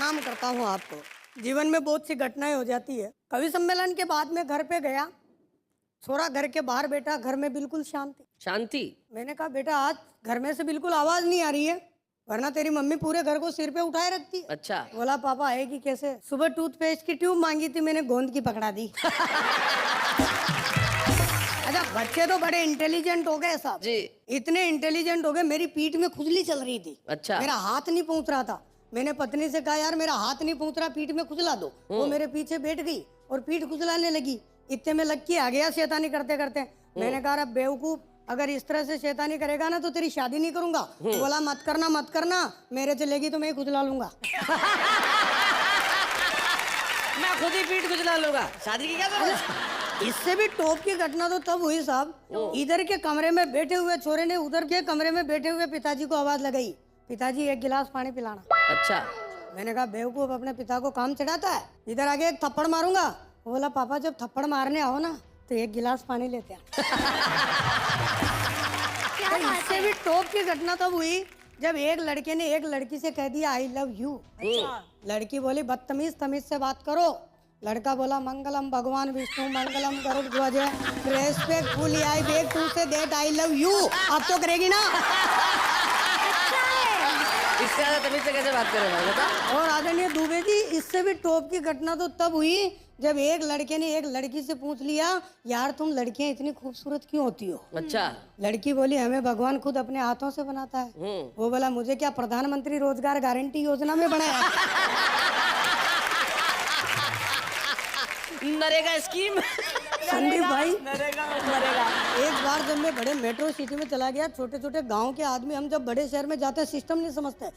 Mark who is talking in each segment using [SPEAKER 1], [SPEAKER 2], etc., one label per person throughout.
[SPEAKER 1] प्रणाम करता हूँ आपको। जीवन में बहुत सी घटनाएं हो जाती है। कवि सम्मेलन के बाद में घर पे गया, छोरा घर के बाहर बैठा, घर में बिल्कुल शांति
[SPEAKER 2] शांति।
[SPEAKER 1] मैंने कहा बेटा आज घर में से बिल्कुल आवाज नहीं आ रही है, वरना तेरी मम्मी पूरे घर को सिर पे उठाए रखती है।
[SPEAKER 2] अच्छा।
[SPEAKER 1] बोला पापा आएगी कैसे? सुबह टूथपेस्ट की ट्यूब मांगी थी, मैंने गोंद की पकड़ा दी। अच्छा बच्चे तो बड़े इंटेलिजेंट हो गए साहब
[SPEAKER 2] जी।
[SPEAKER 1] इतने इंटेलिजेंट हो गए, मेरी पीठ में खुजली चल रही थी।
[SPEAKER 2] अच्छा।
[SPEAKER 1] मेरा हाथ नहीं पहुंच रहा था। मैंने पत्नी से कहा यार मेरा हाथ नहीं पहुंच रहा, पीठ में खुजला दो। वो मेरे पीछे बैठ गई और पीठ खुजलाने लगी। इतने में लग के आ गया शैतानी करते करते। मैंने कहा अब बेवकूफ, अगर इस तरह से शैतानी करेगा ना तो तेरी शादी नहीं करूंगा। बोला मत करना, मेरे चलेगी तो मैं खुजला लूंगा।
[SPEAKER 2] मैं खुद ही पीठ खुजला लूंगा, शादी की क्या जरूरत?
[SPEAKER 1] इससे भी टॉप की घटना तो तब हुई साहब, इधर के कमरे में बैठे हुए छोरे ने उधर के कमरे में बैठे हुए पिताजी को आवाज लगाई, पिताजी एक गिलास पानी पिलाना।
[SPEAKER 2] अच्छा।
[SPEAKER 1] मैंने कहा बेवकूफ अपने पिता को काम चढ़ाता है, इधर आगे एक थप्पड़ मारूंगा। वो बोला पापा जब थप्पड़ मारने आओ ना तो एक गिलास पानी लेते हैं। तो इससे भी टॉप की घटना तब हुई जब एक लड़के ने एक लड़की से कह दिया आई लव यू। लड़की बोली बदतमीज तमीज से बात करो। लड़का बोला मंगलम भगवान विष्णु मंगलम गरुड़ ध्वज respectfully I beg to say that I love you. अब तो करेगी ना?
[SPEAKER 2] इससे ज्यादा तमीज से कैसे बात करेगा बता?
[SPEAKER 1] और आदरणीय दुबे जी इससे भी टॉप की घटना तो तब हुई जब एक लड़के ने एक लड़की से पूछ लिया यार तुम लड़कियां इतनी खूबसूरत क्यों होती हो?
[SPEAKER 2] अच्छा।
[SPEAKER 1] लड़की बोली हमें भगवान खुद अपने हाथों से बनाता है। वो बोला मुझे क्या प्रधानमंत्री रोजगार गारंटी योजना में बनाया?
[SPEAKER 2] नरेगा स्कीम।
[SPEAKER 1] संदीप भाई
[SPEAKER 2] नरेगा।
[SPEAKER 1] एक बार जब मैं बड़े मेट्रो सिटी में चला गया, छोटे छोटे गांव के आदमी हम जब बड़े शहर में जाते हैं सिस्टम नहीं समझते।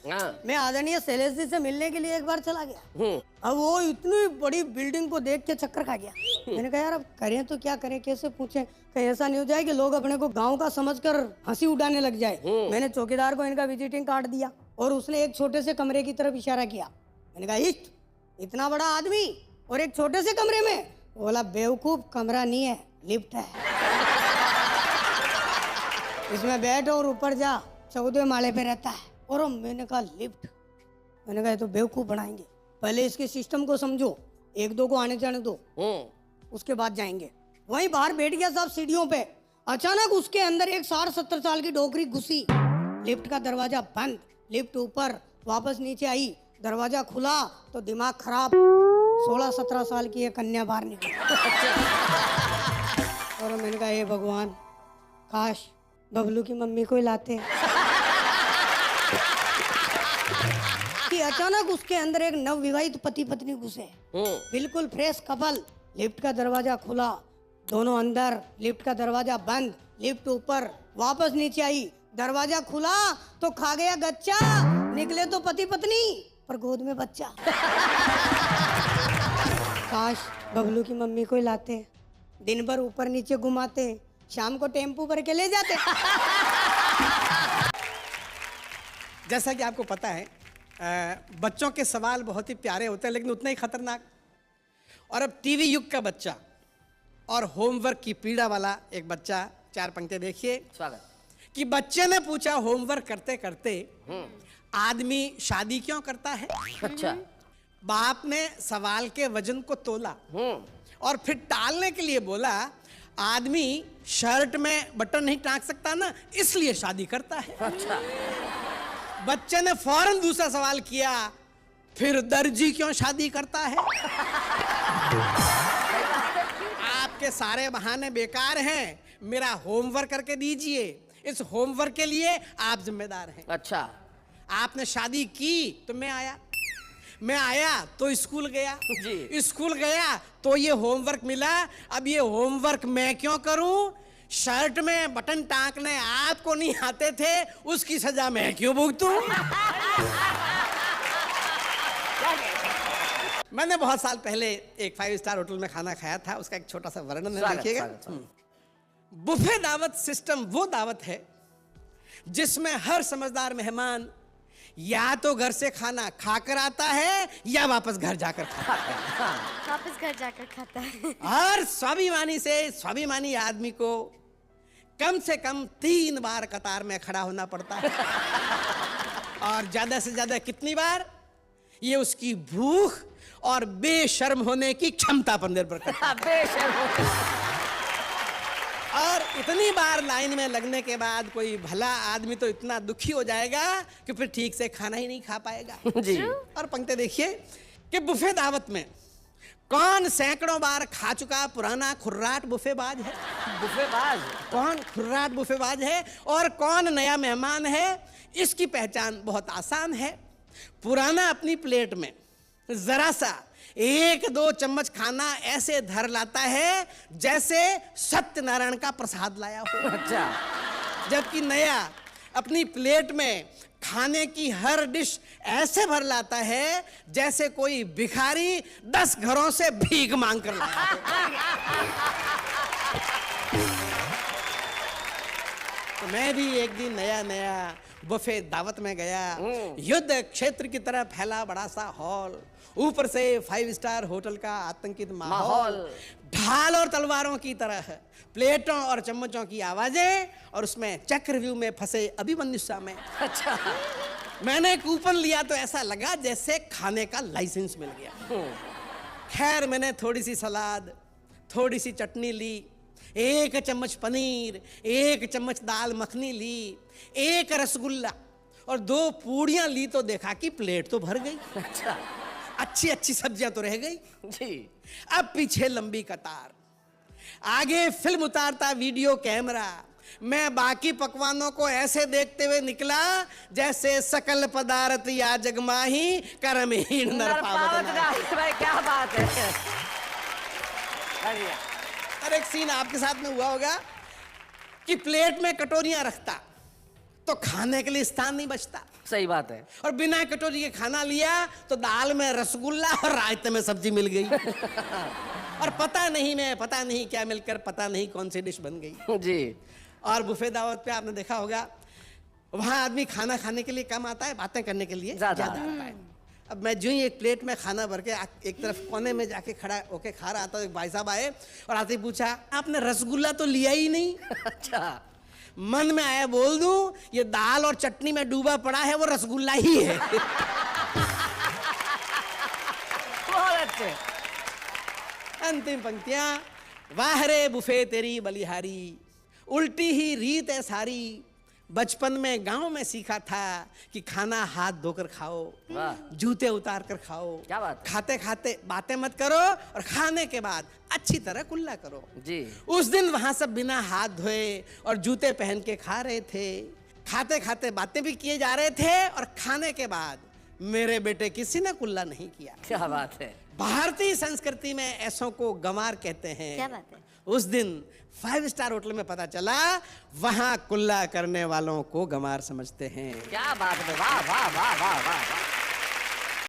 [SPEAKER 1] मैं आदरणीय शैलेश जी से मिलने के लिए एक बार चला गया। अब वो इतनी बड़ी बिल्डिंग को देख के चक्कर खा गया। मैंने कहा यार अब करें तो क्या करें, कैसे पूछें, कहीं ऐसा नहीं हो जाए कि लोग अपने को गाँव का समझकर हंसी उड़ाने लग जाए। मैंने चौकीदार को इनका विजिटिंग कार्ड दिया और उसने एक छोटे से कमरे की तरफ इशारा किया। मैंने कहा इष्ट इतना बड़ा आदमी और एक छोटे से कमरे में? बोला बेवकूफ कमरा नहीं है लिफ्ट है, इसमें बैठ और ऊपर जा, 14वें माले पे रहता है। और मैंने कहा लिफ्ट? मैंने कहा तो बेवकूफ बनाएंगे, पहले इसके सिस्टम को समझो, एक दो को आने जाने दो, उसके बाद जाएंगे। वहीं बाहर बैठ गया साहब सीढ़ियों पे। अचानक उसके अंदर एक 60-70 साल की डोकरी घुसी। लिफ्ट का दरवाजा बंद, लिफ्ट ऊपर, वापस नीचे आई, दरवाजा खुला तो दिमाग खराब, 16-17 साल की एक कन्या बाहर निकली। और मैंने कहा हे भगवान काश बबलू की मम्मी को ही लाते। कि अचानक उसके अंदर एक नवविवाहित पति पत्नी घुसे, बिल्कुल फ्रेश कपल। लिफ्ट का दरवाजा खुला, दोनों अंदर, लिफ्ट का दरवाजा बंद, लिफ्ट ऊपर, वापस नीचे आई, दरवाजा खुला तो खा गया गच्चा, निकले तो पति पत्नी पर गोद में बच्चा। काश बबलू की मम्मी को ही लाते, दिन भर ऊपर नीचे घुमाते, शाम को टेम्पू भर के ले जाते।
[SPEAKER 3] जैसा कि आपको पता है बच्चों के सवाल बहुत ही प्यारे होते हैं लेकिन उतना ही खतरनाक। और अब टीवी युग का बच्चा और होमवर्क की पीड़ा वाला एक बच्चा, 4 पंक्ति देखिए।
[SPEAKER 2] स्वागत।
[SPEAKER 3] कि बच्चे ने पूछा होमवर्क करते करते आदमी शादी क्यों करता है?
[SPEAKER 2] अच्छा।
[SPEAKER 3] बाप ने सवाल के वजन को तोला और फिर टालने के लिए बोला आदमी शर्ट में बटन नहीं टांग सकता ना, इसलिए शादी करता है।
[SPEAKER 2] अच्छा।
[SPEAKER 3] बच्चे ने फौरन दूसरा सवाल किया फिर दर्जी क्यों शादी करता है? आपके सारे बहाने बेकार हैं, मेरा होमवर्क करके दीजिए, इस होमवर्क के लिए आप जिम्मेदार हैं।
[SPEAKER 2] अच्छा।
[SPEAKER 3] आपने शादी की तो मैं आया तो स्कूल गया
[SPEAKER 2] जी।
[SPEAKER 3] स्कूल गया तो ये होमवर्क मिला। अब ये होमवर्क मैं क्यों करूं? शर्ट में बटन टांकने आपको नहीं आते थे, उसकी सजा मैं क्यों भुगतूं? मैंने बहुत साल पहले एक 5 स्टार होटल में खाना खाया था, उसका एक छोटा सा वर्णन है, देखिएगा। बुफे दावत सिस्टम वो दावत है जिसमें हर समझदार मेहमान या तो घर से खाना खाकर आता है या वापस घर जाकर खाता है।
[SPEAKER 4] वापस घर जाकर खाता है।
[SPEAKER 3] हर स्वाभिमानी आदमी को कम से कम 3 बार कतार में खड़ा होना पड़ता है। और ज्यादा से ज्यादा कितनी बार? ये उसकी भूख और बेशर्म होने की क्षमता पर निर्भर करता है।
[SPEAKER 2] बेशर्म।
[SPEAKER 3] और इतनी बार लाइन में लगने के बाद कोई भला आदमी तो इतना दुखी हो जाएगा कि फिर ठीक से खाना ही नहीं खा पाएगा।
[SPEAKER 2] जी।
[SPEAKER 3] और पंक्ति देखिए कि बुफे दावत में कौन सैकड़ों बार खा चुका पुराना खुर्राट बुफेबाज है?
[SPEAKER 2] बुफेबाज।
[SPEAKER 3] कौन खुर्राट बुफेबाज है और कौन नया मेहमान है? इसकी पहचान बहुत आसान है। पुराना अपनी प्लेट में जरा सा 1-2 चम्मच खाना ऐसे धर लाता है जैसे सत्यनारायण का प्रसाद लाया हो।
[SPEAKER 2] अच्छा।
[SPEAKER 3] जबकि नया अपनी प्लेट में खाने की हर डिश ऐसे भर लाता है जैसे कोई भिखारी 10 घरों से भीख मांग कर लाया हो। तो मैं भी एक दिन नया नया बुफे दावत में गया। युद्ध क्षेत्र की तरह फैला बड़ा सा हॉल, ऊपर से 5 स्टार होटल का आतंकित माहौल, ढाल और तलवारों की तरह प्लेटों और चम्मचों की आवाजें, और उसमें चक्रव्यूह में फंसे अभिमन्यु में।
[SPEAKER 2] अच्छा।
[SPEAKER 3] मैंने कूपन लिया तो ऐसा लगा जैसे खाने का लाइसेंस मिल गया। खैर मैंने थोड़ी सी सलाद, थोड़ी सी चटनी ली, 1 चम्मच पनीर, 1 चम्मच दाल मखनी ली, 1 रसगुल्ला और 2 पूड़ियां ली तो देखा कि प्लेट तो भर गई।
[SPEAKER 2] अच्छा।
[SPEAKER 3] अच्छी अच्छी सब्जियां तो रह गई।
[SPEAKER 2] जी।
[SPEAKER 3] अब पीछे लंबी कतार, आगे फिल्म उतारता वीडियो कैमरा। मैं बाकी पकवानों को ऐसे देखते हुए निकला जैसे सकल पदार्थ या जगमाही कर्महीन नर पावत नाही।
[SPEAKER 2] भाई क्या बात है। बढ़िया।
[SPEAKER 3] और एक सीन आपके साथ में हुआ होगा कि प्लेट में कटोरियां रखता तो खाने के लिए स्थान नहीं बचता,
[SPEAKER 2] सही बात है।
[SPEAKER 3] और बिना कटोरी के खाना लिया तो दाल में रसगुल्ला और रायते में सब्जी मिल गई। और पता नहीं क्या मिलकर पता नहीं कौन सी डिश बन गई।
[SPEAKER 2] जी।
[SPEAKER 3] और बुफे दावत पे आपने देखा होगा वहां आदमी खाना खाने के लिए कम आता है, बातें करने के लिए ज्यादा आता है। अब मैं जो ही एक प्लेट में खाना भर के एक तरफ कोने में जाके खड़ा होके खा रहा था, एक भाई साहब आए और आते ही पूछा, आपने रसगुल्ला तो लिया ही नहीं?
[SPEAKER 2] अच्छा।
[SPEAKER 3] मन में आया बोल दूं, ये दाल और चटनी में डूबा पड़ा है वो रसगुल्ला ही है।
[SPEAKER 2] बहुत अच्छे।
[SPEAKER 3] अंतिम पंक्तियां, वाह रे बुफे तेरी बलिहारी, उल्टी ही रीत है सारी, बचपन में गांव में सीखा था कि खाना हाथ धोकर खाओ, जूते उतार कर खाओ।
[SPEAKER 2] क्या बात है?
[SPEAKER 3] खाते खाते बातें मत करो और खाने के बाद अच्छी तरह कुल्ला करो।
[SPEAKER 2] जी।
[SPEAKER 3] उस दिन वहां सब बिना हाथ धोए और जूते पहन के खा रहे थे, खाते खाते बातें भी किए जा रहे थे, और खाने के बाद मेरे बेटे किसी ने कुल्ला नहीं किया।
[SPEAKER 2] क्या बात है।
[SPEAKER 3] भारतीय संस्कृति में ऐसों को गंवार कहते हैं।
[SPEAKER 4] क्या बात है।
[SPEAKER 3] उस दिन 5 स्टार होटल में पता चला वहां कुल्ला करने वालों को गंवार समझते हैं।
[SPEAKER 2] क्या बात है। वाह वाह वाह वाह वाह।